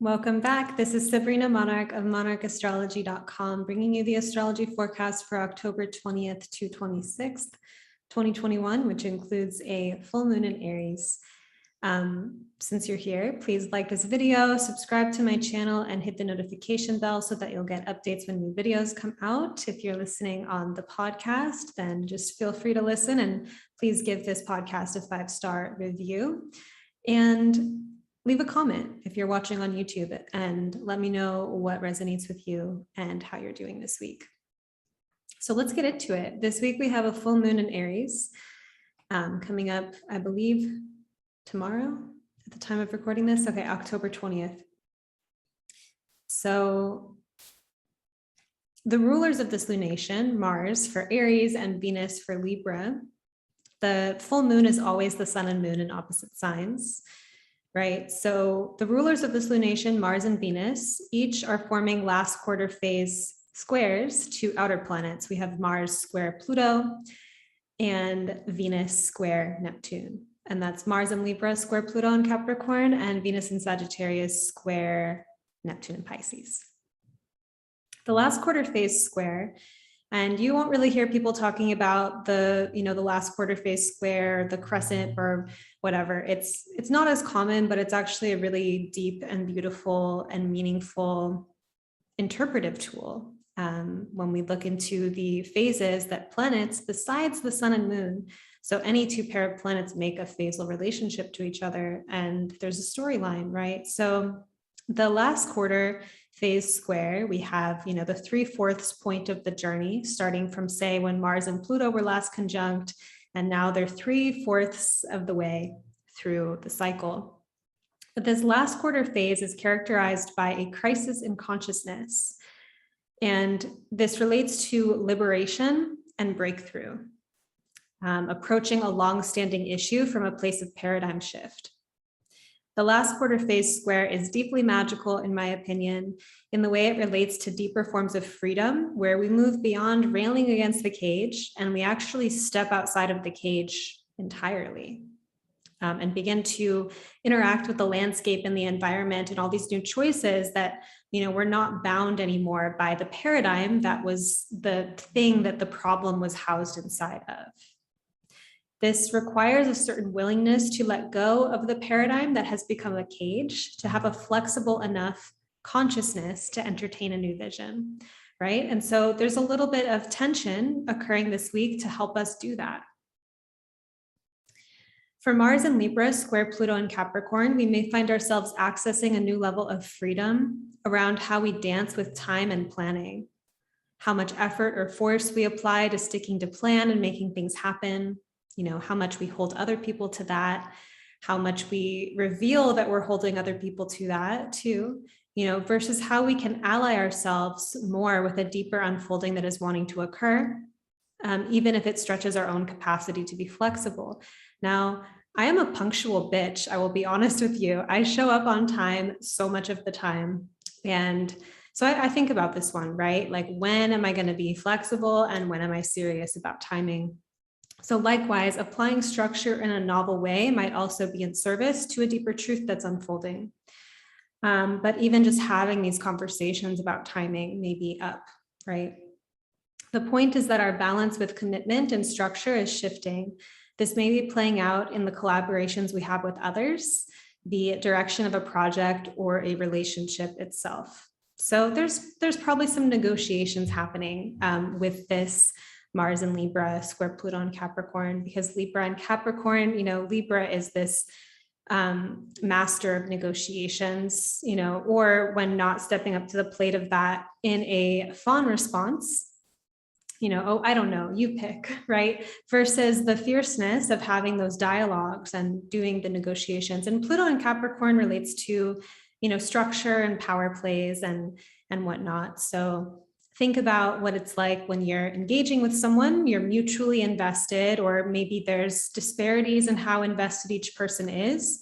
Welcome back. This is Sabrina Monarch of monarchastrology.com, bringing you the astrology forecast for October 20th to 26th, 2021, which includes a full moon in Aries. Since you're here, please like this video, subscribe to my channel, and hit the notification bell so that you'll get updates when new videos come out. If you're listening on the podcast, then just feel free to listen, and please give this podcast a 5-star review. And leave a comment if you're watching on YouTube and let me know what resonates with you and how you're doing this week. So let's get into it. This week we have a full moon in Aries coming up, I believe, tomorrow at the time of recording this. Okay, October 20th. So the rulers of this lunation, Mars for Aries and Venus for Libra, the full moon is always the sun and moon in opposite signs. Right, so the rulers of this lunation, Mars and Venus, each are forming last quarter phase squares to outer planets. We have Mars square Pluto and Venus square Neptune. And that's Mars in Libra square Pluto in Capricorn and Venus in Sagittarius square Neptune in Pisces. The last quarter phase square, and you won't really hear people talking about the last quarter phase square, the crescent or whatever. It's not as common, but it's actually a really deep and beautiful and meaningful interpretive tool. When we look into the phases that planets besides the sun and moon, so any two pair of planets make a phasal relationship to each other, and there's a storyline, right? So the last quarter phase square, we have, the 3/4 point of the journey, starting from, say, when Mars and Pluto were last conjunct, and now they're 3/4 of the way through the cycle. But this last quarter phase is characterized by a crisis in consciousness, and this relates to liberation and breakthrough, approaching a long-standing issue from a place of paradigm shift. The last quarter phase square is deeply magical, in my opinion, in the way it relates to deeper forms of freedom, where we move beyond railing against the cage and we actually step outside of the cage entirely, and begin to interact with the landscape and the environment and all these new choices that, we're not bound anymore by the paradigm that was the thing that the problem was housed inside of. This requires a certain willingness to let go of the paradigm that has become a cage, to have a flexible enough consciousness to entertain a new vision, right? And so there's a little bit of tension occurring this week to help us do that. For Mars and Libra, square Pluto and Capricorn, we may find ourselves accessing a new level of freedom around how we dance with time and planning, how much effort or force we apply to sticking to plan and making things happen, how much we hold other people to that, how much we reveal that we're holding other people to that too, versus how we can ally ourselves more with a deeper unfolding that is wanting to occur, even if it stretches our own capacity to be flexible. Now, I am a punctual bitch. I will be honest with you. I show up on time so much of the time. And so I think about this one, right? Like, when am I going to be flexible and when am I serious about timing? So likewise, applying structure in a novel way might also be in service to a deeper truth that's unfolding. But even just having these conversations about timing may be up, right? The point is that our balance with commitment and structure is shifting. This may be playing out in the collaborations we have with others, the direction of a project or a relationship itself. So there's probably some negotiations happening with this Mars and Libra, square Pluto and Capricorn, because Libra and Capricorn, Libra is this master of negotiations, or when not stepping up to the plate of that in a fawn response, oh, I don't know, you pick, right? Versus the fierceness of having those dialogues and doing the negotiations. And Pluto and Capricorn relates to, structure and power plays and whatnot. So think about what it's like when you're engaging with someone, you're mutually invested, or maybe there's disparities in how invested each person is,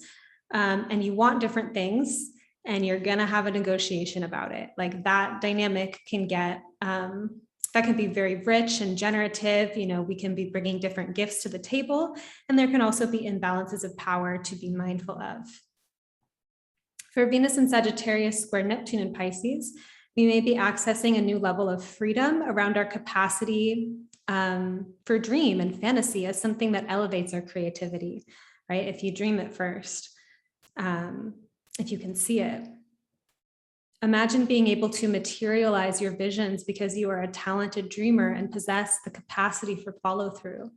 and you want different things, and you're going to have a negotiation about it. Like, that dynamic can get, that can be very rich and generative. We can be bringing different gifts to the table, and there can also be imbalances of power to be mindful of. For Venus in Sagittarius square Neptune in Pisces, we may be accessing a new level of freedom around our capacity for dream and fantasy as something that elevates our creativity, right? If you dream it first, if you can see it. Imagine being able to materialize your visions because you are a talented dreamer and possess the capacity for follow through.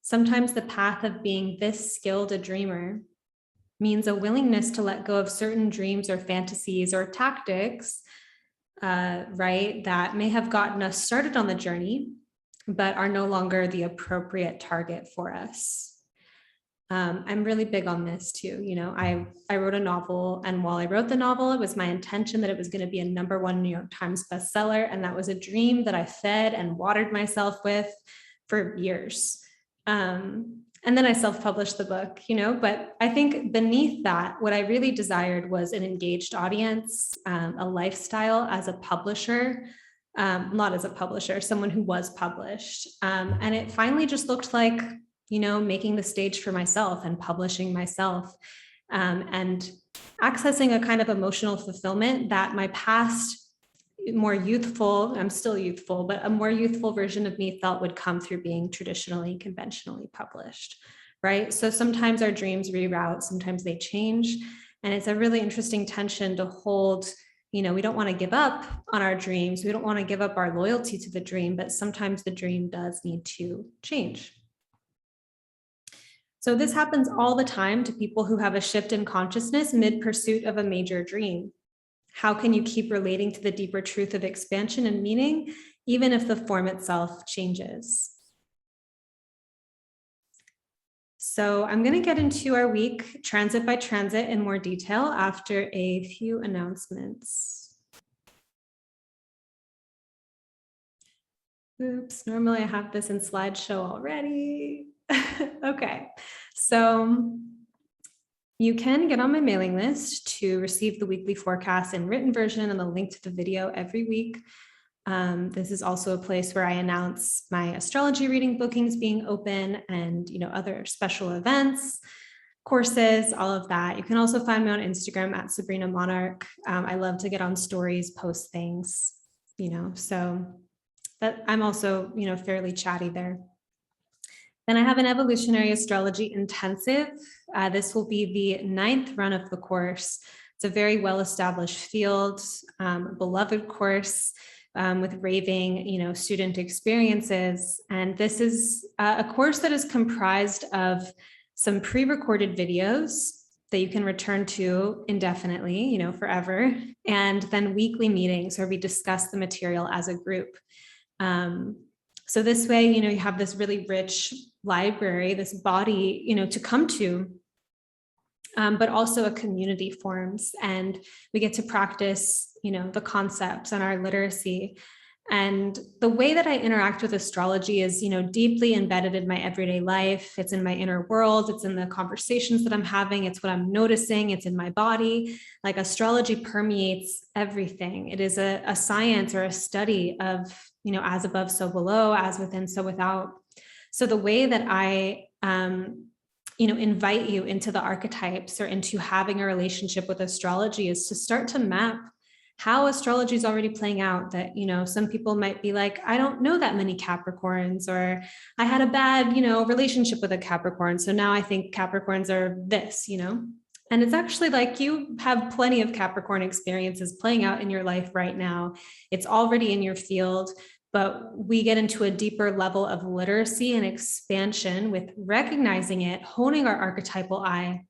Sometimes the path of being this skilled a dreamer means a willingness to let go of certain dreams or fantasies or tactics, right, that may have gotten us started on the journey, but are no longer the appropriate target for us. I'm really big on this too. You know, I wrote a novel, and while I wrote the novel, it was my intention that it was going to be a #1 New York Times bestseller. And that was a dream that I fed and watered myself with for years. And then I self-published the book, you know, but I think beneath that, what I really desired was an engaged audience, a lifestyle as a publisher, not as a publisher, someone who was published. And it finally just looked like, you know, making the stage for myself and publishing myself, and accessing a kind of emotional fulfillment that my past, more youthful, I'm still youthful, but a more youthful version of me felt would come through being traditionally, conventionally published, right? So sometimes our dreams reroute, sometimes they change. And it's a really interesting tension to hold. You know, we don't want to give up on our dreams. We don't want to give up our loyalty to the dream, but sometimes the dream does need to change. So this happens all the time to people who have a shift in consciousness mid-pursuit of a major dream. How can you keep relating to the deeper truth of expansion and meaning, even if the form itself changes? So I'm going to get into our week transit by transit in more detail after a few announcements. Oops, normally I have this in slideshow already. Okay, so you can get on my mailing list to receive the weekly forecast in written version and the link to the video every week. This is also a place where I announce my astrology reading bookings being open and, you know, other special events, courses, all of that. You can also find me on Instagram at Sabrina Monarch. I love to get on stories, post things, you know, so that I'm also, you know, fairly chatty there. Then I have an evolutionary astrology intensive. This will be the 9th run of the course. It's a very well-established field, beloved course with raving, you know, student experiences. And this is a course that is comprised of some pre-recorded videos that you can return to indefinitely, you know, forever, and then weekly meetings where we discuss the material as a group. So this way, you know, you have this really rich library, this body, you know, to come to, but also a community forms, and we get to practice, you know, the concepts and our literacy. And the way that I interact with astrology is, you know, deeply embedded in my everyday life. It's in my inner world. It's in the conversations that I'm having. It's what I'm noticing. It's in my body. Like, astrology permeates everything. It is a science or a study of, you know, as above, so below, as within, so without. So the way that I, you know, invite you into the archetypes or into having a relationship with astrology is to start to map how astrology is already playing out. That, you know, some people might be like, I don't know that many Capricorns, or I had a bad, you know, relationship with a Capricorn, so now I think Capricorns are this, you know. And it's actually like, you have plenty of Capricorn experiences playing out in your life right now. It's already in your field, but we get into a deeper level of literacy and expansion with recognizing it, honing our archetypal eye,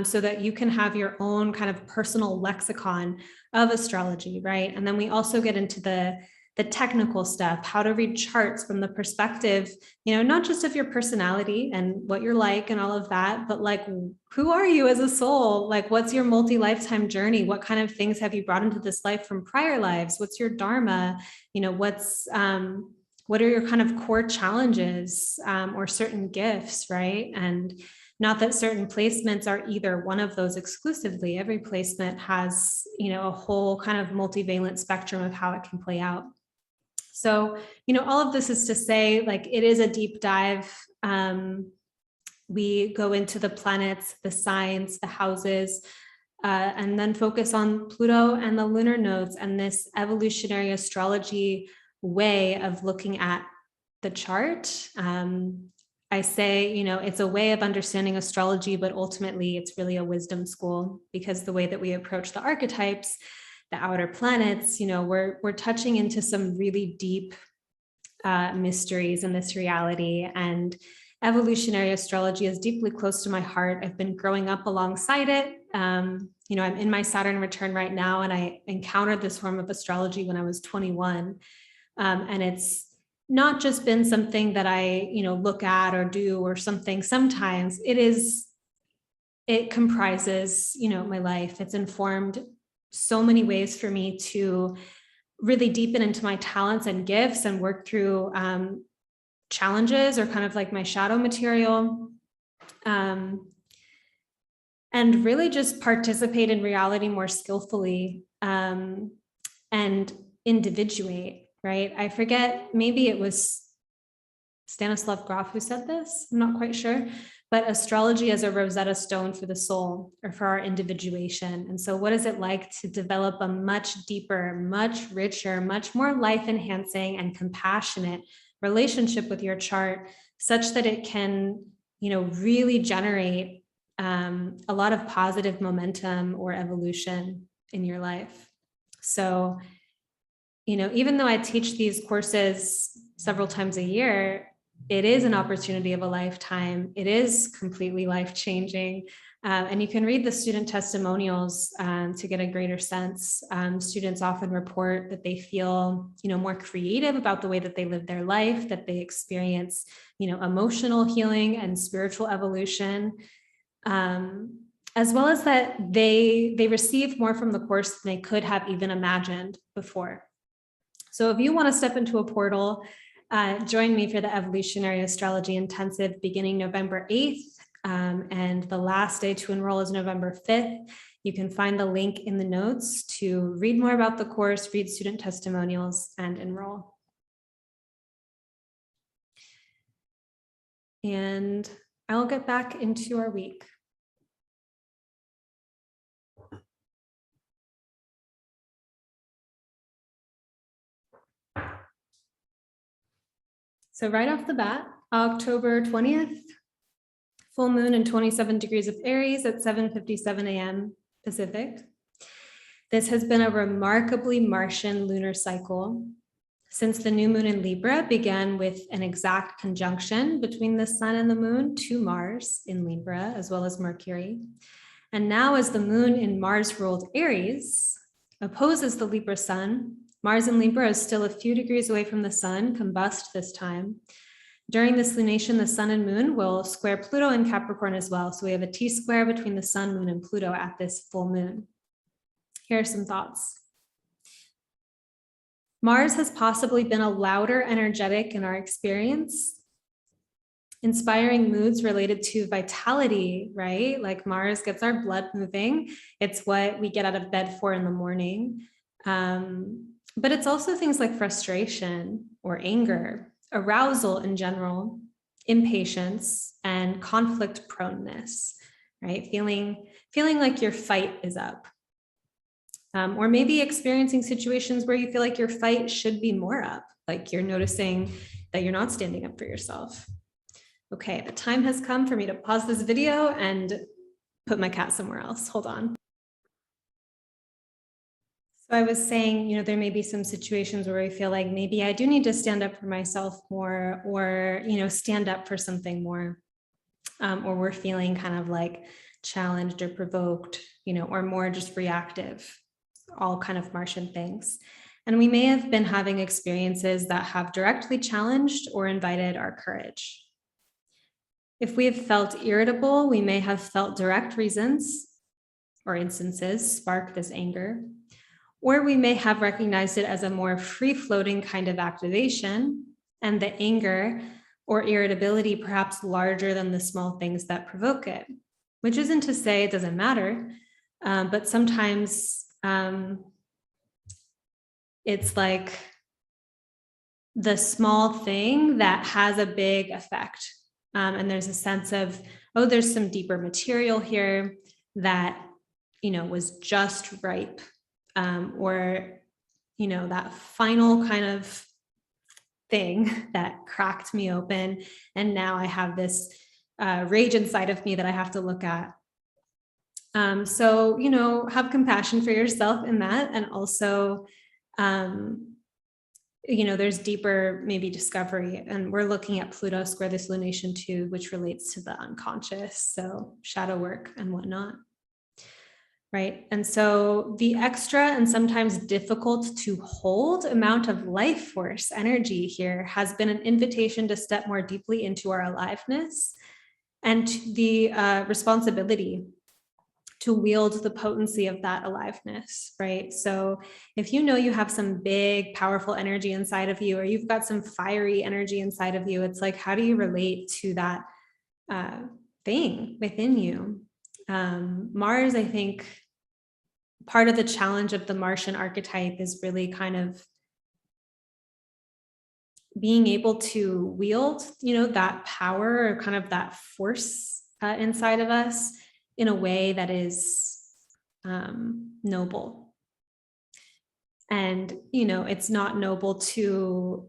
so that you can have your own kind of personal lexicon of astrology, right? And then we also get into the technical stuff, how to read charts from the perspective, you know, not just of your personality and what you're like and all of that, but like, who are you as a soul? Like, what's your multi-lifetime journey? What kind of things have you brought into this life from prior lives? What's your dharma? You know, what are your kind of core challenges, or certain gifts, right? And not that certain placements are either one of those exclusively. Every placement has, you know, a whole kind of multivalent spectrum of how it can play out. So, you know, all of this is to say, like, it is a deep dive. We go into the planets, the signs, the houses, and then focus on Pluto and the lunar nodes and this evolutionary astrology way of looking at the chart. I say, it's a way of understanding astrology, but ultimately it's really a wisdom school, because the way that we approach the archetypes, the outer planets, we're touching into some really deep mysteries in this reality. And evolutionary astrology is deeply close to my heart. I've been growing up alongside it. I'm in my Saturn return right now, and I encountered this form of astrology when I was 21. And it's not just been something that I, look at or do or something. Sometimes it comprises, my life. It's informed so many ways for me to really deepen into my talents and gifts and work through challenges, or kind of like my shadow material. And really just participate in reality more skillfully, and individuate, right? I forget, maybe it was Stanislav Grof who said this, I'm not quite sure, but astrology as a Rosetta Stone for the soul, or for our individuation. And so what is it like to develop a much deeper, much richer, much more life-enhancing and compassionate relationship with your chart, such that it can, really generate a lot of positive momentum or evolution in your life. So, even though I teach these courses several times a year, it is an opportunity of a lifetime. It is completely life-changing. And you can read the student testimonials to get a greater sense. Students often report that they feel, more creative about the way that they live their life, that they experience, emotional healing and spiritual evolution, as well as that they receive more from the course than they could have even imagined before. So if you want to step into a portal, join me for the Evolutionary Astrology Intensive beginning November 8th, and the last day to enroll is November 5th. You can find the link in the notes to read more about the course, read student testimonials, and enroll. And I'll get back into our week. So right off the bat, October 20th, full moon in 27 degrees of Aries at 7:57 a.m. Pacific. This has been a remarkably Martian lunar cycle, since the new moon in Libra began with an exact conjunction between the sun and the moon to Mars in Libra, as well as Mercury. And now, as the moon in Mars-ruled Aries opposes the Libra sun, Mars in Libra is still a few degrees away from the sun, combust this time. During this lunation, the sun and moon will square Pluto in Capricorn as well. So we have a T-square between the sun, moon, and Pluto at this full moon. Here are some thoughts. Mars has possibly been a louder energetic in our experience, inspiring moods related to vitality, right? Like Mars gets our blood moving. It's what we get out of bed for in the morning. But it's also things like frustration or anger, arousal in general, impatience, and conflict proneness, right? Feeling like your fight is up. Or maybe experiencing situations where you feel like your fight should be more up, like you're noticing that you're not standing up for yourself. Okay, the time has come for me to pause this video and put my cat somewhere else. Hold on. So I was saying, there may be some situations where I feel like maybe I do need to stand up for myself more, or, stand up for something more, or we're feeling kind of like challenged or provoked, or more just reactive, all kind of Martian things. And we may have been having experiences that have directly challenged or invited our courage. If we have felt irritable, we may have felt direct reasons or instances spark this anger, or we may have recognized it as a more free-floating kind of activation, and the anger or irritability perhaps larger than the small things that provoke it, which isn't to say it doesn't matter, but sometimes it's like the small thing that has a big effect. And there's a sense of, oh, there's some deeper material here that was just ripe, or, that final kind of thing that cracked me open. And now I have this rage inside of me that I have to look at. So, have compassion for yourself in that. And also, there's deeper maybe discovery, and we're looking at Pluto square this lunation too, which relates to the unconscious. So shadow work and whatnot. Right. And so the extra and sometimes difficult to hold amount of life force energy here has been an invitation to step more deeply into our aliveness and the responsibility to wield the potency of that aliveness, right? So if you have some big, powerful energy inside of you, or you've got some fiery energy inside of you, it's like, how do you relate to that thing within you? Mars, I think, part of the challenge of the Martian archetype is really kind of being able to wield, that power or kind of that force inside of us in a way that is noble. And, it's not noble to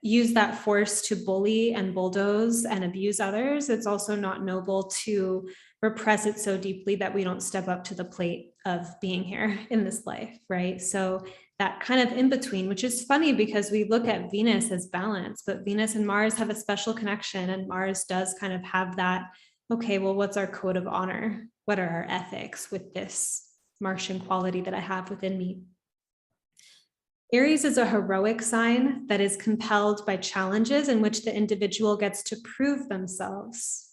use that force to bully and bulldoze and abuse others. It's also not noble to repress it so deeply that we don't step up to the plate of being here in this life, right? So that kind of in between, which is funny because we look at Venus as balance, but Venus and Mars have a special connection, and Mars does kind of have that, okay, well, what's our code of honor? What are our ethics with this Martian quality that I have within me? Aries is a heroic sign that is compelled by challenges in which the individual gets to prove themselves,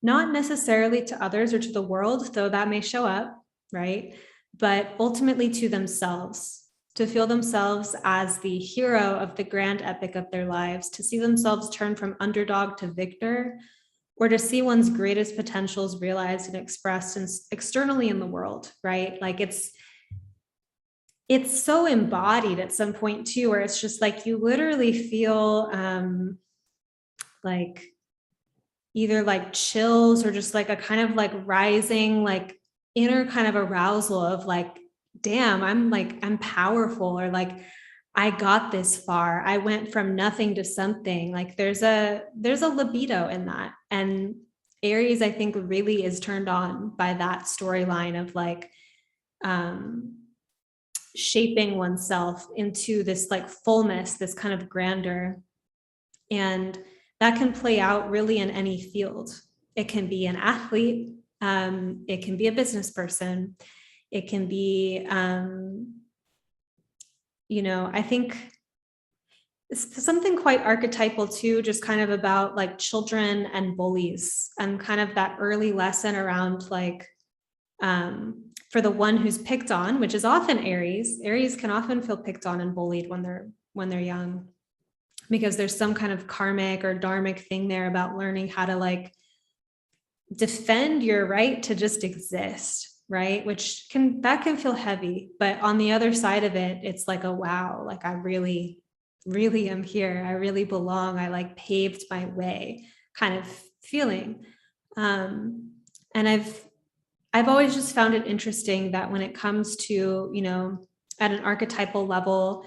not necessarily to others or to the world, though that may show up, right? But ultimately to themselves, to feel themselves as the hero of the grand epic of their lives, to see themselves turn from underdog to victor, or to see one's greatest potentials realized and expressed externally in the world, right? Like it's so embodied at some point too, where it's just like you literally feel like either like chills or just like a kind of like rising like inner kind of arousal of like, damn, I'm powerful, or like I got this far. I went from nothing to something. Like there's a libido in that. And Aries, I think, really is turned on by that storyline of like shaping oneself into this like fullness, this kind of grandeur. And that can play out really in any field. It can be an athlete, it can be a business person, it can be, I think it's something quite archetypal too, just kind of about like children and bullies, and kind of that early lesson around like, for the one who's picked on, which is often Aries can often feel picked on and bullied when they're young, because there's some kind of karmic or dharmic thing there about learning how to like defend your right to just exist, right? Which can feel heavy, but on the other side of it, it's like, a wow, like I really, really am here. I really belong. I like paved my way kind of feeling. And I've always just found it interesting that when it comes to, at an archetypal level,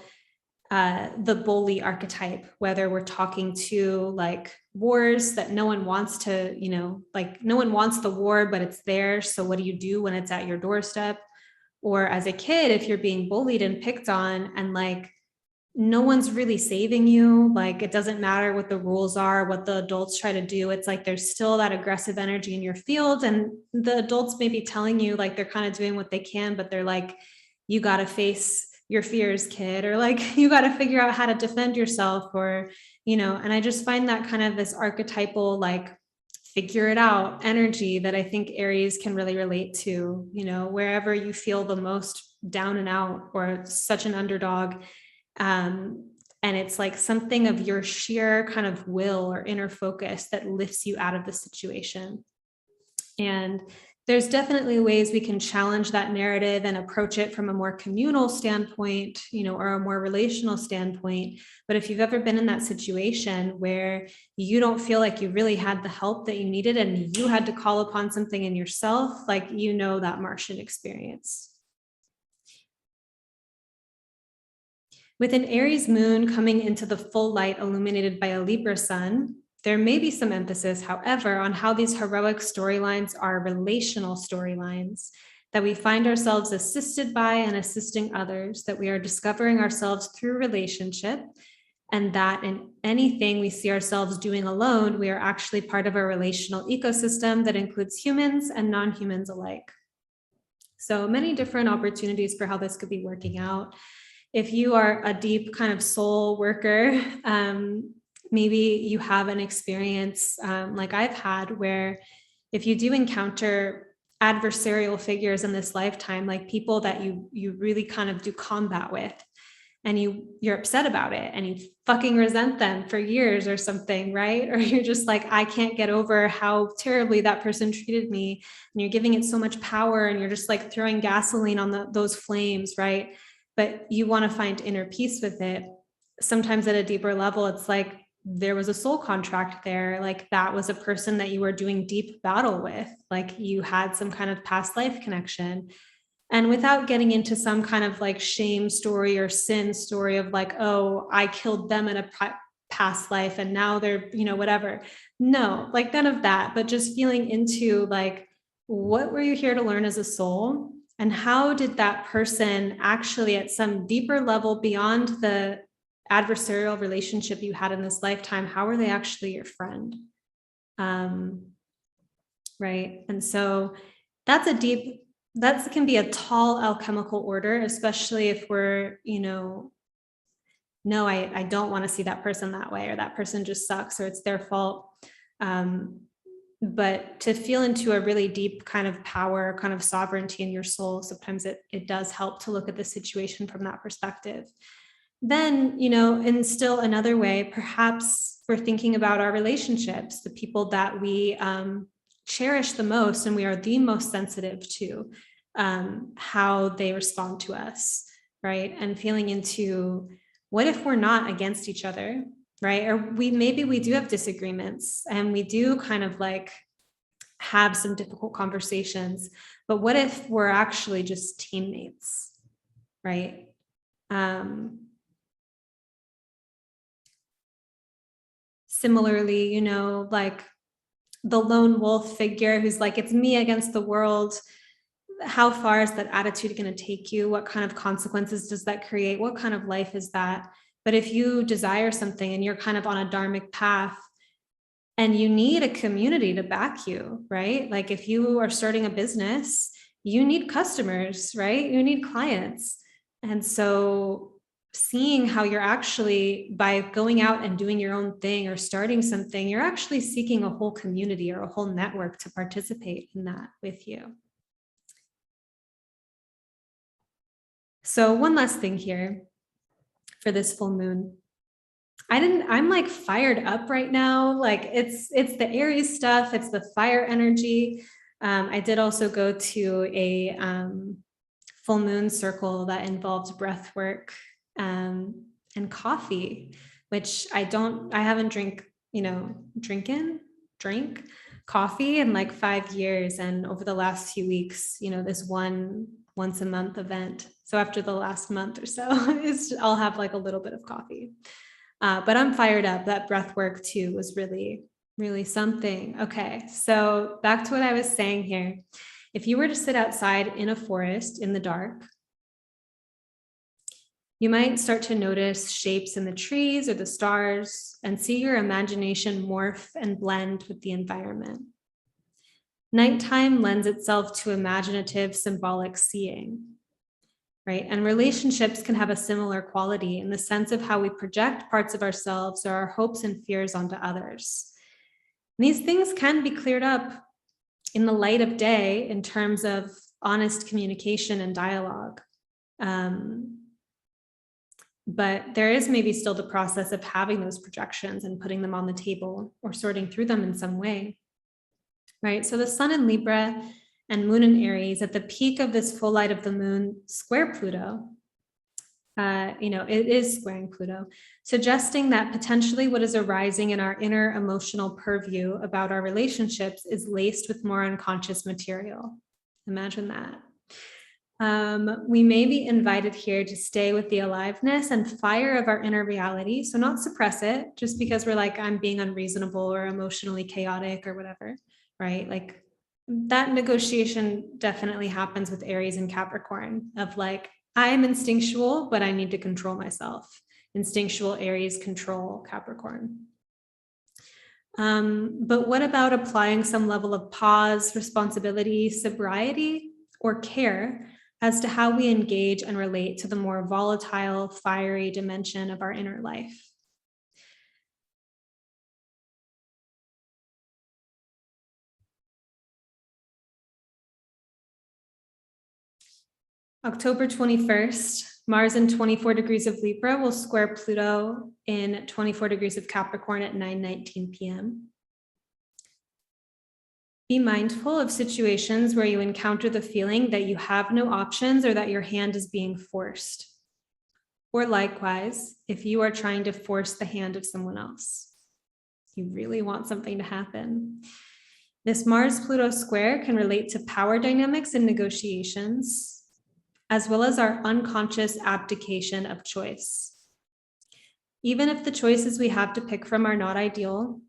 the bully archetype, whether we're talking to like wars that no one wants to, like no one wants the war, but it's there. So what do you do when it's at your doorstep? Or as a kid, if you're being bullied and picked on and like no one's really saving you, like it doesn't matter what the rules are, what the adults try to do, it's like there's still that aggressive energy in your field, and the adults may be telling you like they're kind of doing what they can, but they're like, you got to face your fears, kid, or like you got to figure out how to defend yourself, or and I just find that kind of this archetypal like figure it out energy that I think Aries can really relate to, wherever you feel the most down and out or such an underdog. And it's like something of your sheer kind of will or inner focus that lifts you out of the situation. And there's definitely ways we can challenge that narrative and approach it from a more communal standpoint, or a more relational standpoint. But if you've ever been in that situation where you don't feel like you really had the help that you needed and you had to call upon something in yourself, like, that Martian experience. With an Aries moon coming into the full light illuminated by a Libra sun, there may be some emphasis, however, on how these heroic storylines are relational storylines, that we find ourselves assisted by and assisting others, that we are discovering ourselves through relationship, and that in anything we see ourselves doing alone, we are actually part of a relational ecosystem that includes humans and non-humans alike. So many different opportunities for how this could be working out. If you are a deep kind of soul worker, maybe you have an experience like I've had, where if you do encounter adversarial figures in this lifetime, like people that you really kind of do combat with, and you're upset about it and you fucking resent them for years or something, right? Or you're just like, I can't get over how terribly that person treated me, and you're giving it so much power and you're just like throwing gasoline on those flames, right? But you want to find inner peace with it. Sometimes at a deeper level, it's like there was a soul contract there. Like that was a person that you were doing deep battle with. Like you had some kind of past life connection. And without getting into some kind of like shame story or sin story of like, oh, I killed them in a past life and now they're, whatever. No, like none of that, but just feeling into like, what were you here to learn as a soul? And how did that person actually at some deeper level beyond the adversarial relationship you had in this lifetime, how are they actually your friend? Right. And so that can be a tall alchemical order, especially if we're, no, I don't want to see that person that way, or that person just sucks, or it's their fault. But to feel into a really deep kind of power, kind of sovereignty in your soul, sometimes it does help to look at the situation from that perspective. Then, in still another way, perhaps we're thinking about our relationships, the people that we cherish the most and we are the most sensitive to, how they respond to us, right? And feeling into, what if we're not against each other? Right? Or maybe we do have disagreements and we do kind of like have some difficult conversations, but what if we're actually just teammates, right? Similarly, like the lone wolf figure who's like, it's me against the world. How far is that attitude going to take you? What kind of consequences does that create? What kind of life is that? But if you desire something and you're kind of on a dharmic path and you need a community to back you, right? Like if you are starting a business, you need customers, right? You need clients. And so seeing how you're actually, by going out and doing your own thing or starting something, you're actually seeking a whole community or a whole network to participate in that with you. So one last thing here for this full moon. I'm like fired up right now. Like it's the Aries stuff. It's the fire energy. I did also go to a full moon circle that involved breath work and coffee, which I haven't drank coffee in like 5 years. And over the last few weeks, this once a month event. So after the last month or so, I'll have like a little bit of coffee. But I'm fired up. That breath work too was really, really something. Okay, so back to what I was saying here. If you were to sit outside in a forest in the dark, you might start to notice shapes in the trees or the stars and see your imagination morph and blend with the environment. Nighttime lends itself to imaginative, symbolic seeing. Right? And relationships can have a similar quality in the sense of how we project parts of ourselves or our hopes and fears onto others. And these things can be cleared up in the light of day in terms of honest communication and dialogue. But there is maybe still the process of having those projections and putting them on the table or sorting through them in some way. Right? So the sun in Libra and moon in Aries at the peak of this full light of the moon square Pluto. It is squaring Pluto, suggesting that potentially what is arising in our inner emotional purview about our relationships is laced with more unconscious material. Imagine that. We may be invited here to stay with the aliveness and fire of our inner reality. So not suppress it just because we're like, I'm being unreasonable or emotionally chaotic or whatever, right? Like that negotiation definitely happens with Aries and Capricorn of like, I am instinctual, but I need to control myself. Instinctual Aries, control Capricorn. But what about applying some level of pause, responsibility, sobriety, or care as to how we engage and relate to the more volatile, fiery dimension of our inner life? October 21st, Mars in 24 degrees of Libra will square Pluto in 24 degrees of Capricorn at 9:19 p.m. Be mindful of situations where you encounter the feeling that you have no options or that your hand is being forced. Or likewise, if you are trying to force the hand of someone else, you really want something to happen. This Mars-Pluto square can relate to power dynamics and negotiations, as well as our unconscious abdication of choice. Even if the choices we have to pick from are not ideal,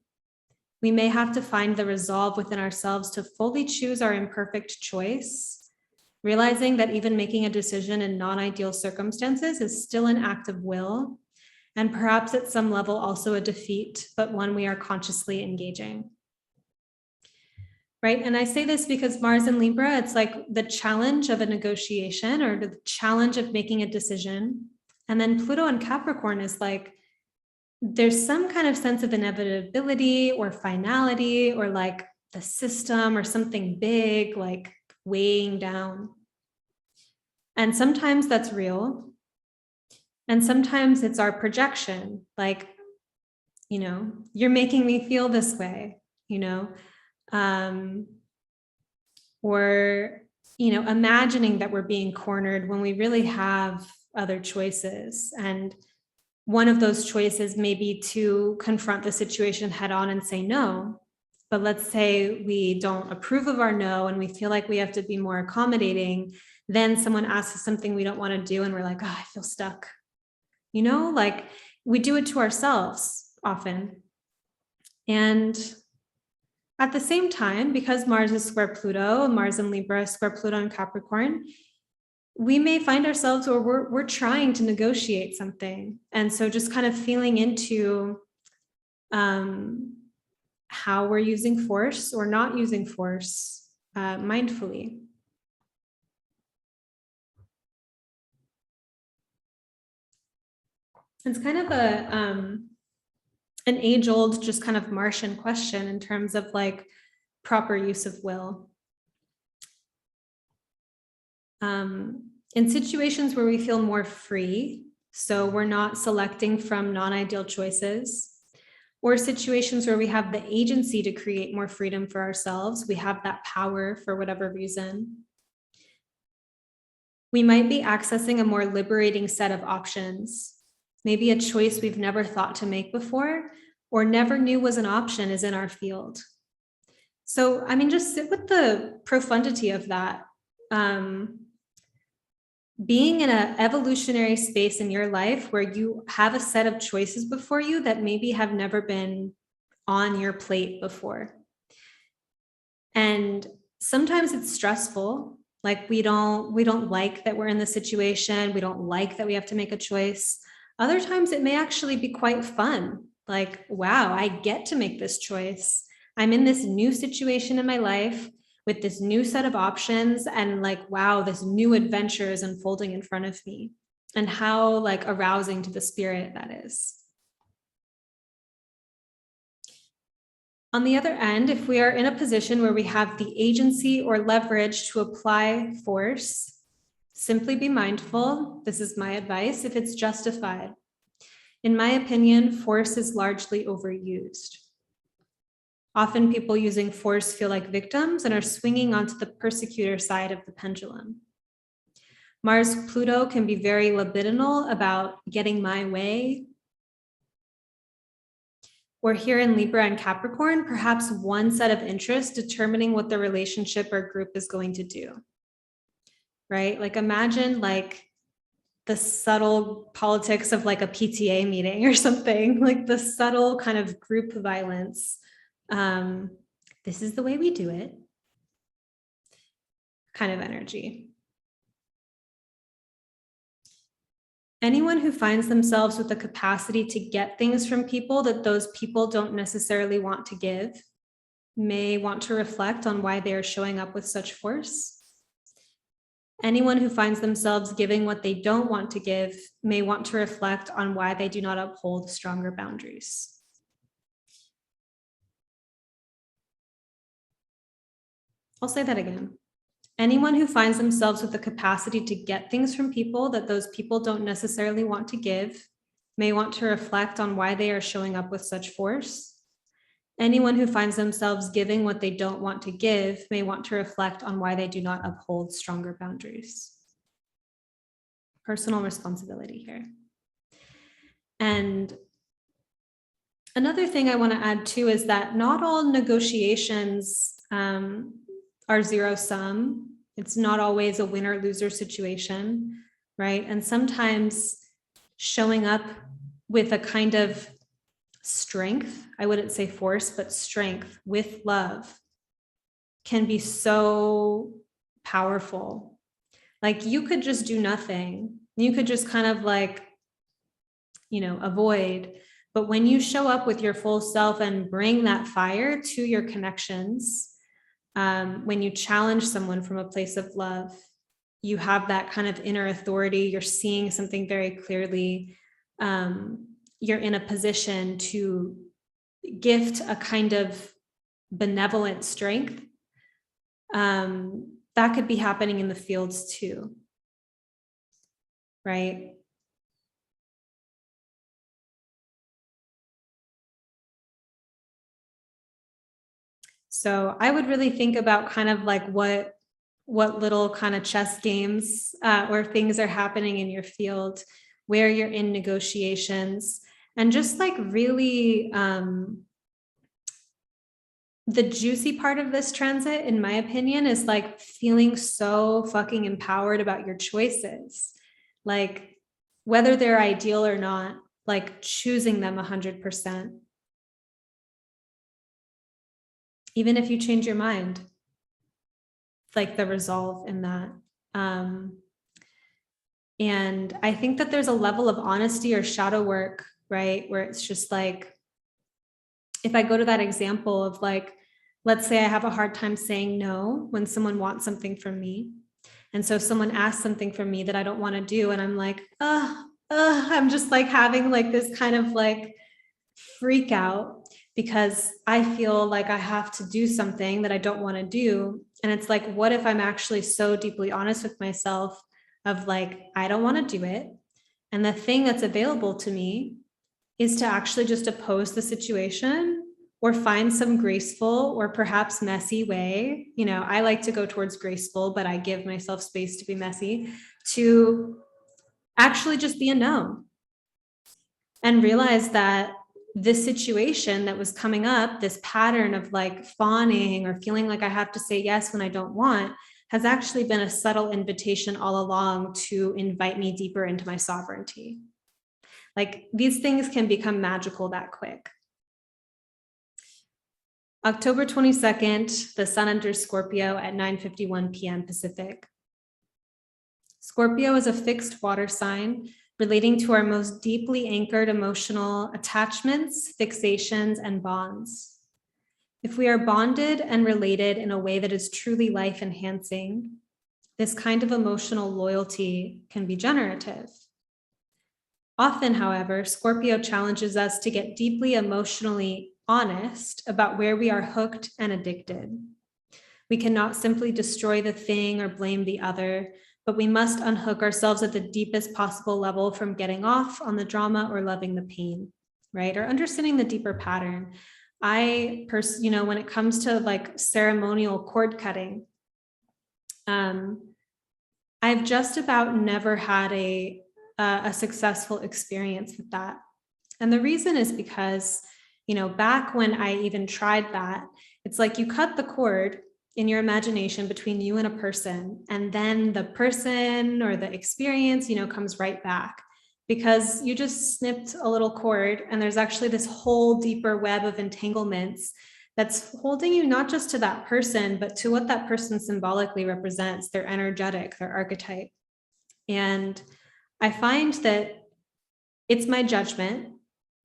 we may have to find the resolve within ourselves to fully choose our imperfect choice, realizing that even making a decision in non-ideal circumstances is still an act of will, and perhaps at some level also a defeat, but one we are consciously engaging. Right. And I say this because Mars in Libra, it's like the challenge of a negotiation or the challenge of making a decision. And then Pluto and Capricorn is like, there's some kind of sense of inevitability or finality or like the system or something big, like weighing down. And sometimes that's real. And sometimes it's our projection, like, you're making me feel this way, or imagining that we're being cornered when we really have other choices. And one of those choices may be to confront the situation head on and say no. But let's say we don't approve of our no and we feel like we have to be more accommodating. Then someone asks us something we don't want to do and we're like, oh, I feel stuck. Like we do it to ourselves often. And at the same time, because Mars is square Pluto, Mars in Libra, square Pluto and Capricorn, we may find ourselves or we're trying to negotiate something. And so just kind of feeling into how we're using force or not using force mindfully. It's kind of an age-old, just kind of Martian question in terms of like proper use of will. In situations where we feel more free, so we're not selecting from non-ideal choices, or situations where we have the agency to create more freedom for ourselves, we have that power for whatever reason, we might be accessing a more liberating set of options. Maybe a choice we've never thought to make before or never knew was an option is in our field. So, just sit with the profundity of that. Being in an evolutionary space in your life where you have a set of choices before you that maybe have never been on your plate before. And sometimes it's stressful. Like we don't like that we're in the situation. We don't like that we have to make a choice. Other times it may actually be quite fun. Like, wow, I get to make this choice. I'm in this new situation in my life with this new set of options, and like, wow, this new adventure is unfolding in front of me, and how like arousing to the spirit that is. On the other end, if we are in a position where we have the agency or leverage to apply force, simply be mindful. This is my advice, if it's justified. In my opinion, force is largely overused. Often people using force feel like victims and are swinging onto the persecutor side of the pendulum. Mars Pluto can be very libidinal about getting my way. Or here in Libra and Capricorn, perhaps one set of interests determining what the relationship or group is going to do, right? Like imagine like the subtle politics of like a PTA meeting or something, like the subtle kind of group violence. This is the way we do it kind of energy. Anyone who finds themselves with the capacity to get things from people that those people don't necessarily want to give may want to reflect on why they are showing up with such force. Anyone who finds themselves giving what they don't want to give may want to reflect on why they do not uphold stronger boundaries. I'll say that again. Anyone who finds themselves with the capacity to get things from people that those people don't necessarily want to give may want to reflect on why they are showing up with such force. Anyone who finds themselves giving what they don't want to give may want to reflect on why they do not uphold stronger boundaries. Personal responsibility here. And another thing I want to add too is that not all negotiations are zero sum. It's not always a winner loser situation, right? And sometimes showing up with a kind of strength, I wouldn't say force, but strength with love can be so powerful. Like you could just do nothing. You could just kind of like, avoid. But when you show up with your full self and bring that fire to your connections, when you challenge someone from a place of love, you have that kind of inner authority. You're seeing something very clearly. You're in a position to gift a kind of benevolent strength. That could be happening in the fields too, right? So I would really think about kind of like what little kind of chess games or things are happening in your field, where you're in negotiations, and just like really the juicy part of this transit, in my opinion, is like feeling so fucking empowered about your choices, like whether they're ideal or not, like choosing them 100%. Even if you change your mind, like the resolve in that. And I think that there's a level of honesty or shadow work, right? Where it's just like, if I go to that example of like, let's say I have a hard time saying no when someone wants something from me. And so someone asks something from me that I don't want to do. And I'm like, I'm just like having like this kind of like freak out because I feel like I have to do something that I don't want to do. And it's like, what if I'm actually so deeply honest with myself of like, I don't want to do it. And the thing that's available to me is to actually just oppose the situation or find some graceful or perhaps messy way. I like to go towards graceful, but I give myself space to be messy, to actually just be a no and realize that this situation that was coming up, this pattern of like fawning or feeling like I have to say yes when I don't want, has actually been a subtle invitation all along to invite me deeper into my sovereignty. Like these things can become magical that quick. October 22nd, the sun enters Scorpio at 9:51 p.m. Pacific. Scorpio is a fixed water sign relating to our most deeply anchored emotional attachments, fixations, and bonds. If we are bonded and related in a way that is truly life-enhancing, this kind of emotional loyalty can be generative. Often, however, Scorpio challenges us to get deeply emotionally honest about where we are hooked and addicted. We cannot simply destroy the thing or blame the other, but we must unhook ourselves at the deepest possible level from getting off on the drama or loving the pain, right? Or understanding the deeper pattern. when it comes to like ceremonial cord cutting, I've just about never had a successful experience with that. And the reason is because, back when I even tried that, it's like you cut the cord in your imagination between you and a person, and then the person or the experience, comes right back, because you just snipped a little cord, and there's actually this whole deeper web of entanglements that's holding you not just to that person, but to what that person symbolically represents, their energetic, their archetype. And I find that it's my judgment,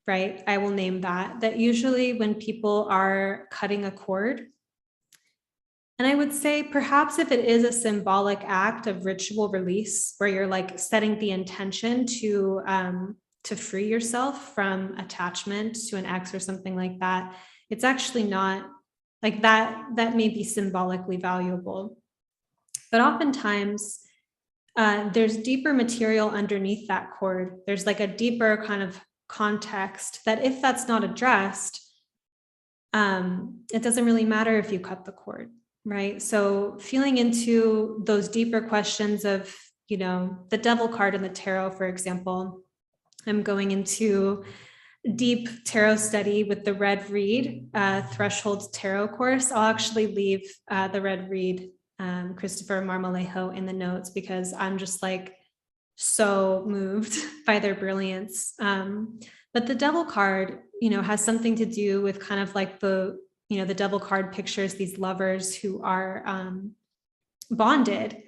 right? I will name that usually when people are cutting a cord, and I would say perhaps if it is a symbolic act of ritual release, where you're like setting the intention to free yourself from attachment to an ex or something like that, it's actually not like that. That may be symbolically valuable, but oftentimes there's deeper material underneath that cord. There's like a deeper kind of context that if that's not addressed, it doesn't really matter if you cut the cord, right? So feeling into those deeper questions of, the devil card in the tarot, for example, I'm going into deep tarot study with the Red Reed Threshold Tarot course. I'll actually leave the Red Reed Christopher Marmolejo in the notes, because I'm just like so moved by their brilliance. But the devil card, has something to do with kind of like the devil card pictures these lovers who are bonded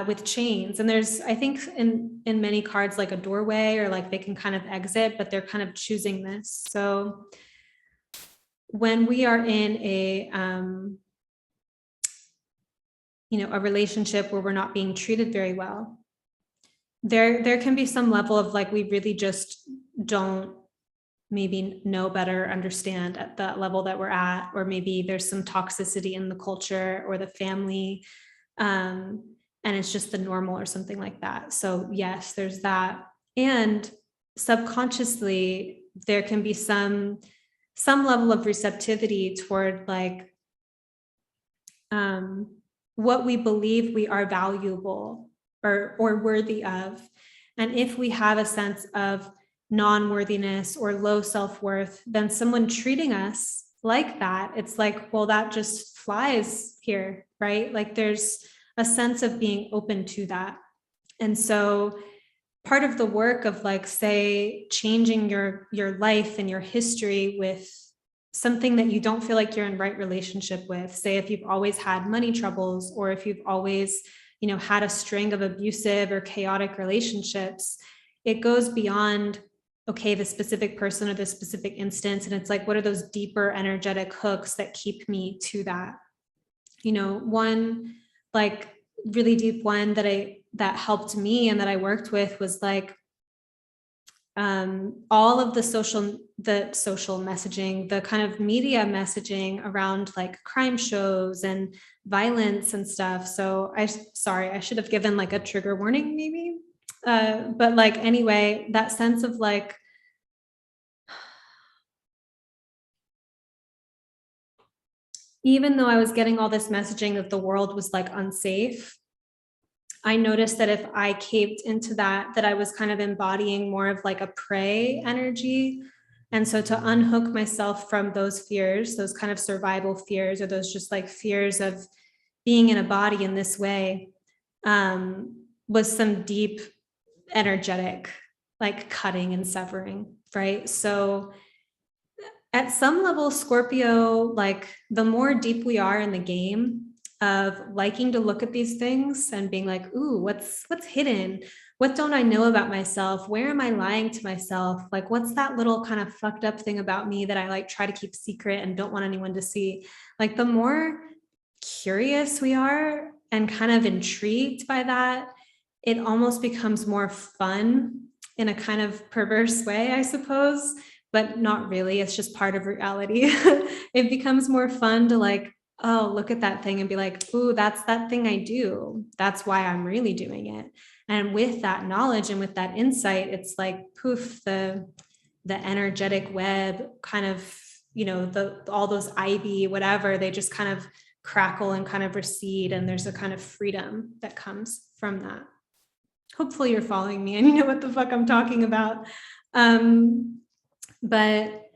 with chains. And there's, I think in many cards, like a doorway, or like they can kind of exit, but they're kind of choosing this. So when we are in a relationship where we're not being treated very well, there can be some level of like, we really just don't maybe know better, understand at that level that we're at, or maybe there's some toxicity in the culture or the family, and it's just the normal or something like that. So yes, there's that. And subconsciously, there can be some level of receptivity toward like what we believe we are valuable or worthy of. And if we have a sense of non-worthiness or low self-worth, then someone treating us like that, it's like, well, that just flies here, right? Like there's a sense of being open to that. And so part of the work of like, say, changing your life and your history with something that you don't feel like you're in right relationship with, say if you've always had money troubles, or if you've always had a string of abusive or chaotic relationships, it goes beyond, okay, the specific person or the specific instance. And it's like, what are those deeper energetic hooks that keep me to that? One like really deep one that helped me and that I worked with was like all of the social messaging, the kind of media messaging around like crime shows and violence and stuff. So I should have given like a trigger warning maybe. But like, anyway, that sense of like, even though I was getting all this messaging that the world was like unsafe, I noticed that if I caved into that I was kind of embodying more of like a prey energy. And so to unhook myself from those fears, those kind of survival fears, or those just like fears of being in a body in this way, was some deep energetic, like cutting and severing, right? So at some level, Scorpio, like the more deep we are in the game of liking to look at these things and being like, ooh, what's hidden? What don't I know about myself? Where am I lying to myself? Like, what's that little kind of fucked up thing about me that I like try to keep secret and don't want anyone to see? Like, the more curious we are and kind of intrigued by that, it almost becomes more fun in a kind of perverse way, I suppose, but not really. It's just part of reality. It becomes more fun to like, oh, look at that thing and be like, ooh, that's that thing I do. That's why I'm really doing it. And with that knowledge and with that insight, it's like, poof, the energetic web kind of all those ivy, whatever, they just kind of crackle and kind of recede. And there's a kind of freedom that comes from that. Hopefully you're following me and you know what the fuck I'm talking about. But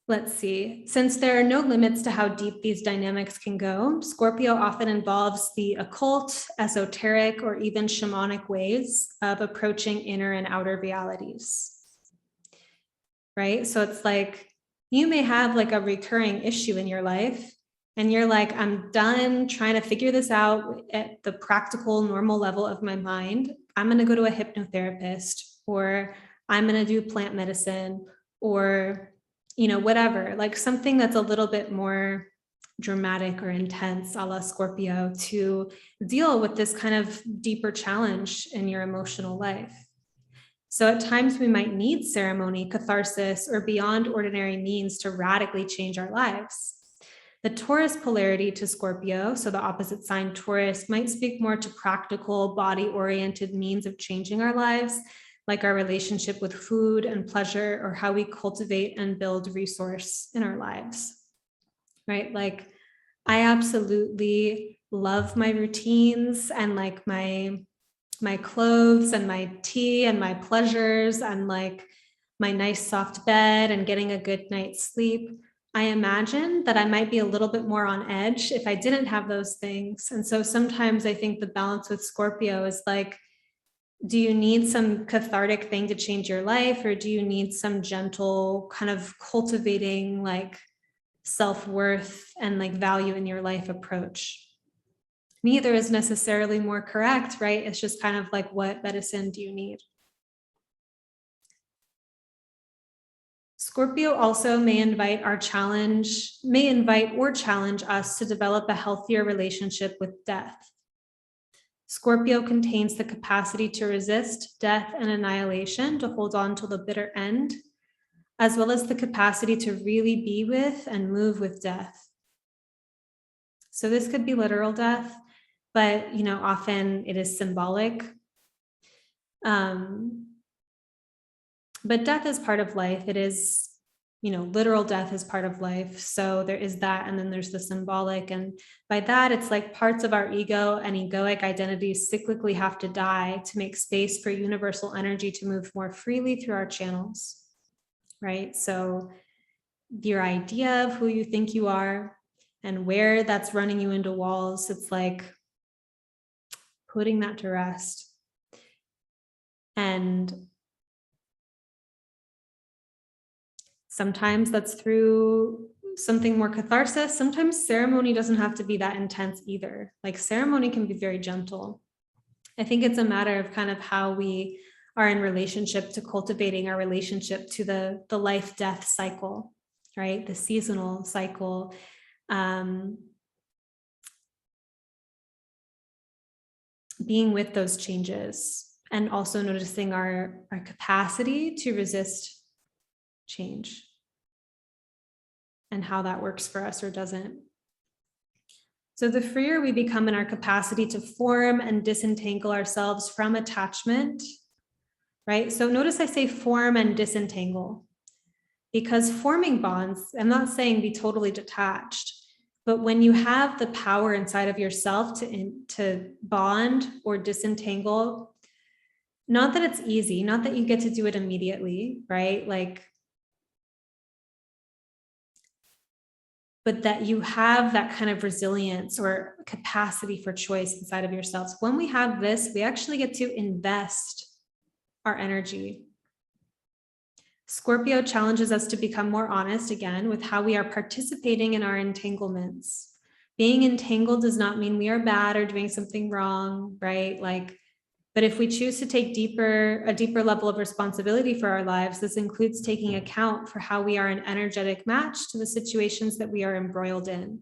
let's see. Since there are no limits to how deep these dynamics can go, Scorpio often involves the occult, esoteric, or even shamanic ways of approaching inner and outer realities. Right? So it's like you may have like a recurring issue in your life, and you're like, I'm done trying to figure this out at the practical, normal level of my mind. I'm going to go to a hypnotherapist, or I'm going to do plant medicine, or, whatever, like something that's a little bit more dramatic or intense, a la Scorpio, to deal with this kind of deeper challenge in your emotional life. So at times we might need ceremony, catharsis, or beyond ordinary means to radically change our lives. The Taurus polarity to Scorpio, so the opposite sign Taurus, might speak more to practical, body-oriented means of changing our lives, like our relationship with food and pleasure, or how we cultivate and build resource in our lives, right? Like, I absolutely love my routines and like my clothes and my tea and my pleasures and like my nice soft bed and getting a good night's sleep. I imagine that I might be a little bit more on edge if I didn't have those things. And so sometimes I think the balance with Scorpio is like, do you need some cathartic thing to change your life, or do you need some gentle kind of cultivating like self-worth and like value in your life approach? Neither is necessarily more correct, right? It's just kind of like, what medicine do you need? Scorpio also may invite or challenge us to develop a healthier relationship with death. Scorpio contains the capacity to resist death and annihilation, to hold on till the bitter end, as well as the capacity to really be with and move with death. So this could be literal death, but often it is symbolic. But death is part of life. It is, literal death is part of life. So there is that. And then there's the symbolic. And by that, it's like parts of our ego and egoic identities cyclically have to die to make space for universal energy to move more freely through our channels, right? So your idea of who you think you are and where that's running you into walls, it's like putting that to rest. And sometimes that's through something more catharsis. Sometimes ceremony doesn't have to be that intense either. Like ceremony can be very gentle. I think it's a matter of kind of how we are in relationship to cultivating our relationship to the life-death cycle, right? The seasonal cycle. Being with those changes, and also noticing our capacity to resist change and how that works for us or doesn't. So the freer we become in our capacity to form and disentangle ourselves from attachment, right? So notice I say form and disentangle, because forming bonds, I'm not saying be totally detached, but when you have the power inside of yourself to bond or disentangle, not that it's easy, not that you get to do it immediately, right? Like, but that you have that kind of resilience or capacity for choice inside of yourselves. When we have this, we actually get to invest our energy. Scorpio challenges us to become more honest again with how we are participating in our entanglements. Being entangled does not mean we are bad or doing something wrong, right? Like, but if we choose to take a deeper level of responsibility for our lives, this includes taking account for how we are an energetic match to the situations that we are embroiled in.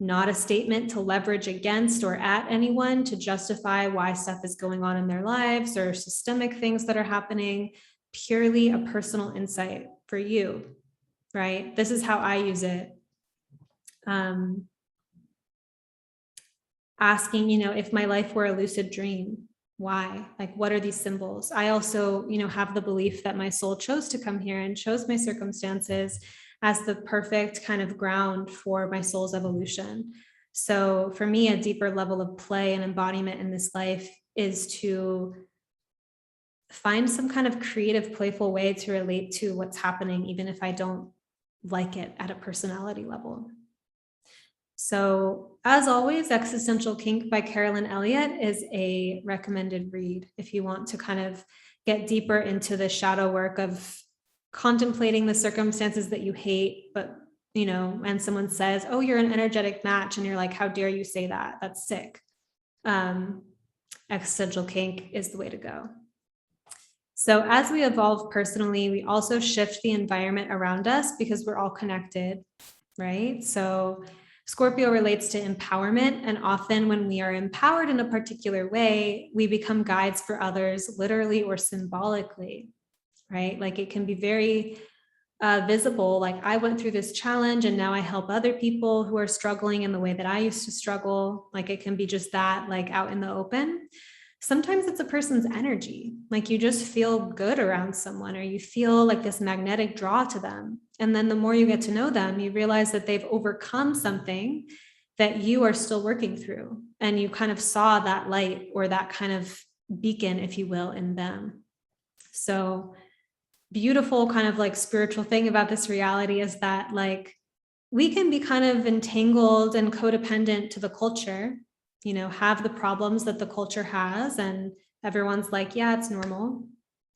Not a statement to leverage against or at anyone to justify why stuff is going on in their lives or systemic things that are happening, purely a personal insight for you, right? This is how I use it. Asking, if my life were a lucid dream, why? Like, what are these symbols? I also, have the belief that my soul chose to come here and chose my circumstances as the perfect kind of ground for my soul's evolution. So for me, a deeper level of play and embodiment in this life is to find some kind of creative, playful way to relate to what's happening, even if I don't like it at a personality level. So, as always, Existential Kink by Carolyn Elliott is a recommended read if you want to kind of get deeper into the shadow work of contemplating the circumstances that you hate, but and someone says, "Oh, you're an energetic match," and you're like, "How dare you say that? That's sick." Existential Kink is the way to go. So as we evolve personally, we also shift the environment around us because we're all connected, right? So Scorpio relates to empowerment, and often when we are empowered in a particular way, we become guides for others, literally or symbolically, right? Like it can be very visible. Like I went through this challenge and now I help other people who are struggling in the way that I used to struggle. Like it can be just that, like out in the open. Sometimes it's a person's energy. Like you just feel good around someone, or you feel like this magnetic draw to them. And then the more you get to know them, you realize that they've overcome something that you are still working through. And you kind of saw that light or that kind of beacon, if you will, in them. So beautiful kind of like spiritual thing about this reality is that like we can be kind of entangled and codependent to the culture, have the problems that the culture has, and everyone's like, yeah, it's normal,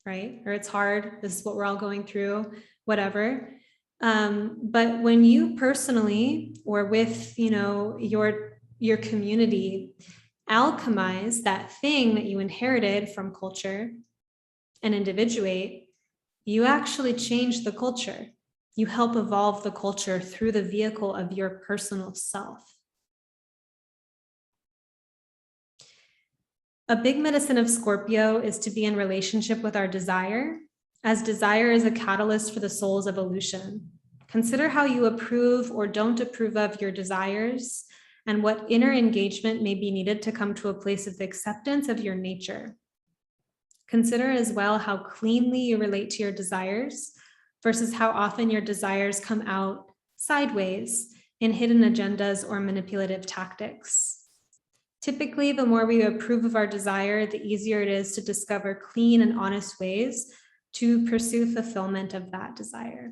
right? Or it's hard, this is what we're all going through, whatever. But when you personally or with your community alchemize that thing that you inherited from culture and individuate, you actually change the culture. You help evolve the culture through the vehicle of your personal self. A big medicine of Scorpio is to be in relationship with our desire, as desire is a catalyst for the soul's evolution. Consider how you approve or don't approve of your desires and what inner engagement may be needed to come to a place of acceptance of your nature. Consider as well how cleanly you relate to your desires versus how often your desires come out sideways in hidden agendas or manipulative tactics. Typically, the more we approve of our desire, the easier it is to discover clean and honest ways to pursue fulfillment of that desire.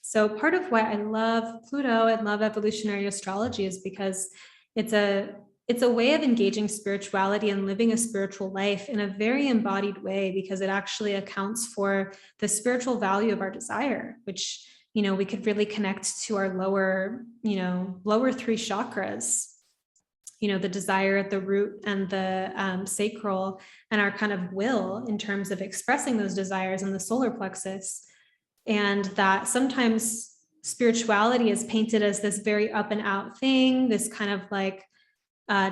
So part of why I love Pluto and love evolutionary astrology is because it's a way of engaging spirituality and living a spiritual life in a very embodied way, because it actually accounts for the spiritual value of our desire, which, we could really connect to our lower three chakras, the desire at the root and the sacral, and our kind of will in terms of expressing those desires in the solar plexus. And that sometimes spirituality is painted as this very up and out thing, this kind of like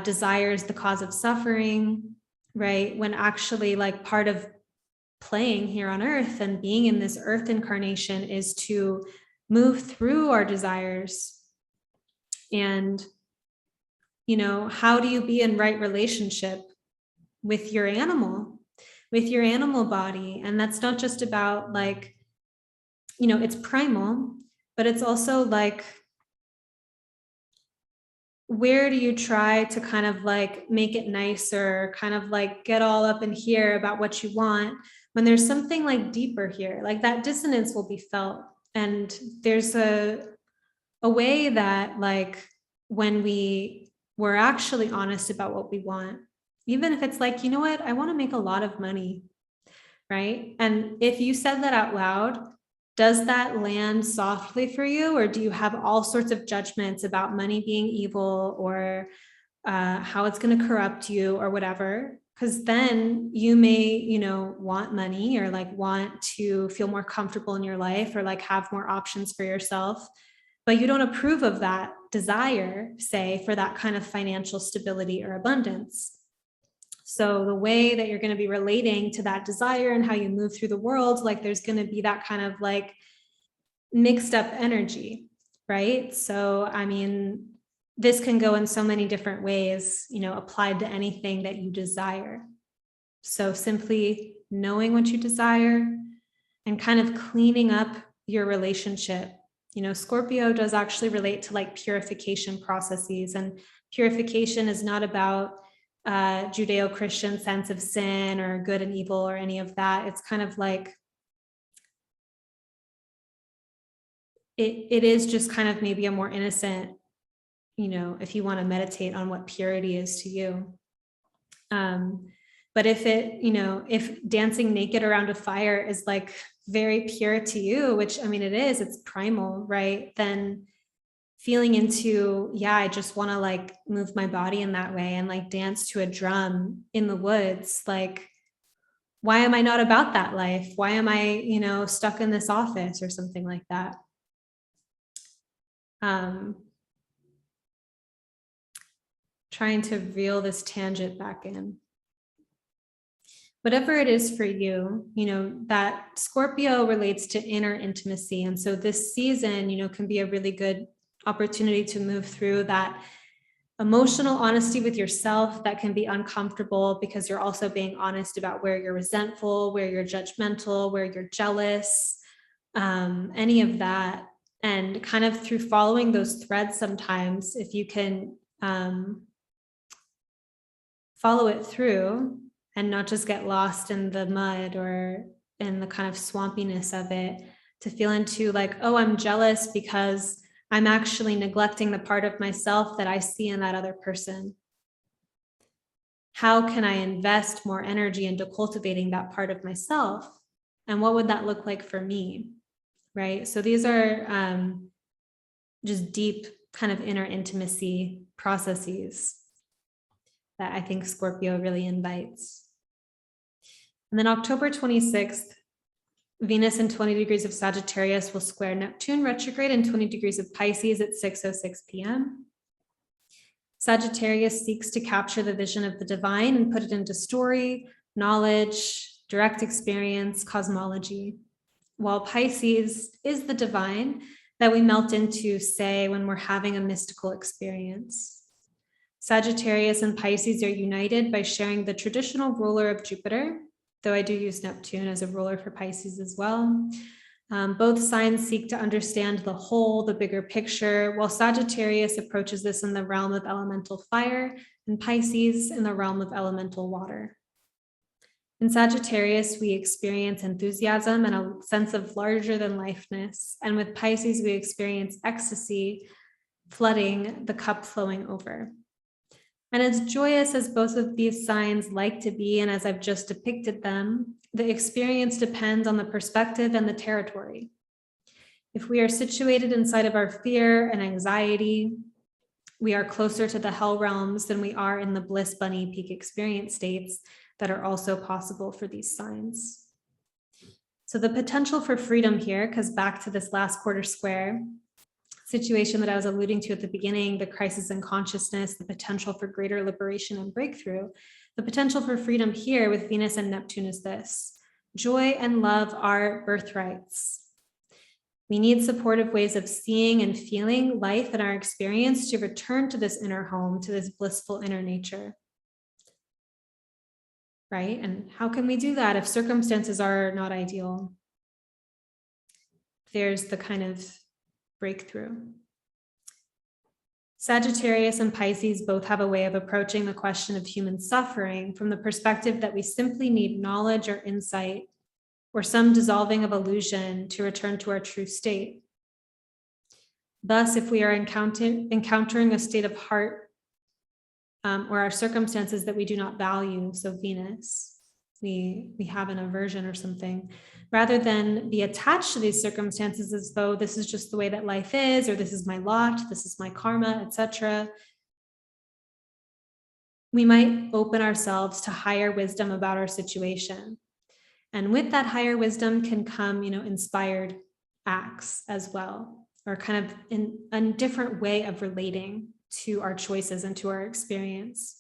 desire is the cause of suffering, right? When actually like part of playing here on earth and being in this earth incarnation is to move through our desires. And, how do you be in right relationship with your animal body? And that's not just about like, it's primal, but it's also like, where do you try to kind of like make it nicer, kind of like get all up in here about what you want, when there's something like deeper here, like that dissonance will be felt. And there's a way that like when we're actually honest about what we want, even if it's like, what, I want to make a lot of money, right? And if you said that out loud, does that land softly for you? Or do you have all sorts of judgments about money being evil, or how it's going to corrupt you or whatever? Because then you may, want money, or like want to feel more comfortable in your life, or like have more options for yourself, but you don't approve of that desire, say, for that kind of financial stability or abundance. So the way that you're going to be relating to that desire and how you move through the world, like there's going to be that kind of like mixed up energy, right? So, I mean, this can go in so many different ways, applied to anything that you desire. So simply knowing what you desire and kind of cleaning up your relationship Scorpio does actually relate to like purification processes, and purification is not about Judeo-Christian sense of sin or good and evil or any of that. It's kind of like, it is just kind of maybe a more innocent, if you want to meditate on what purity is to you. But if dancing naked around a fire is like very pure to you, which it is, it's primal, right? Then feeling into, I just want to like move my body in that way and like dance to a drum in the woods. Like, why am I not about that life? Why am I, stuck in this office or something like that? Trying to reel this tangent back in. Whatever it is for you, that Scorpio relates to inner intimacy. And so this season, can be a really good opportunity to move through that emotional honesty with yourself that can be uncomfortable, because you're also being honest about where you're resentful, where you're judgmental, where you're jealous, any of that. And kind of through following those threads, sometimes if you can follow it through and not just get lost in the mud or in the kind of swampiness of it, to feel into like, oh, I'm jealous because I'm actually neglecting the part of myself that I see in that other person. How can I invest more energy into cultivating that part of myself? And what would that look like for me? Right? So these are just deep kind of inner intimacy processes that I think Scorpio really invites. And then October 26th, Venus in 20 degrees of Sagittarius will square Neptune retrograde in 20 degrees of Pisces at 6:06 p.m. Sagittarius seeks to capture the vision of the divine and put it into story, knowledge, direct experience, cosmology, while Pisces is the divine that we melt into, say, when we're having a mystical experience. Sagittarius and Pisces are united by sharing the traditional ruler of Jupiter, though I do use Neptune as a ruler for Pisces as well. Both signs seek to understand the whole, the bigger picture, while Sagittarius approaches this in the realm of elemental fire and Pisces in the realm of elemental water. In Sagittarius, we experience enthusiasm and a sense of larger than lifeness. And with Pisces, we experience ecstasy, flooding, the cup flowing over. And as joyous as both of these signs like to be, and as I've just depicted them, the experience depends on the perspective and the territory. If we are situated inside of our fear and anxiety, we are closer to the hell realms than we are in the bliss bunny peak experience states that are also possible for these signs. So the potential for freedom here, because back to this last quarter square situation that I was alluding to at the beginning, the crisis in consciousness, the potential for greater liberation and breakthrough, the potential for freedom here with Venus and Neptune is this: joy and love are birthrights. We need supportive ways of seeing and feeling life and our experience to return to this inner home, to this blissful inner nature. Right? And how can we do that if circumstances are not ideal? There's the kind of breakthrough. Sagittarius and Pisces both have a way of approaching the question of human suffering from the perspective that we simply need knowledge or insight or some dissolving of illusion to return to our true state. Thus, if we are encountering a state of heart or our circumstances that we do not value, so Venus, we have an aversion or something, rather than be attached to these circumstances as though this is just the way that life is, or this is my lot, this is my karma, etc., we might open ourselves to higher wisdom about our situation. And with that higher wisdom can come, inspired acts as well, or kind of a different way of relating to our choices and to our experience.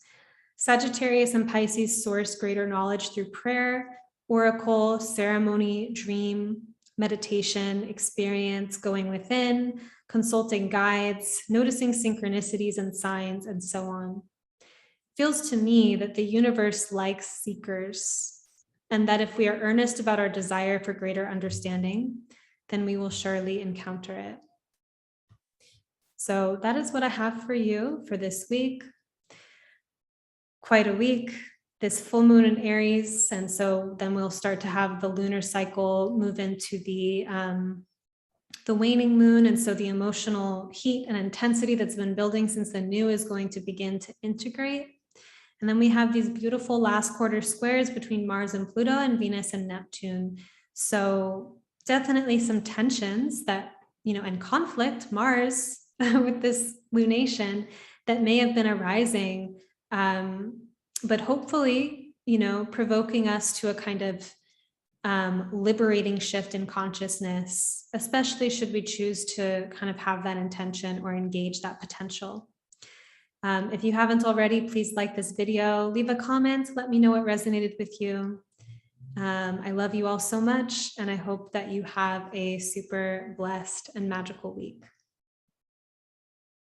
Sagittarius and Pisces source greater knowledge through prayer, oracle, ceremony, dream, meditation, experience, going within, consulting guides, noticing synchronicities and signs, and so on. It feels to me that the universe likes seekers, and that if we are earnest about our desire for greater understanding, then we will surely encounter it. So that is what I have for you for this week. Quite a week, this full moon in Aries. And so then we'll start to have the lunar cycle move into the waning moon. And so the emotional heat and intensity that's been building since the new is going to begin to integrate. And then we have these beautiful last quarter squares between Mars and Pluto and Venus and Neptune. So definitely some tensions that, and conflict, Mars with this lunation that may have been arising, but hopefully, provoking us to a kind of liberating shift in consciousness, especially should we choose to kind of have that intention or engage that potential. If you haven't already, please like this video, leave a comment, let me know what resonated with you. I love you all so much, and I hope that you have a super blessed and magical week.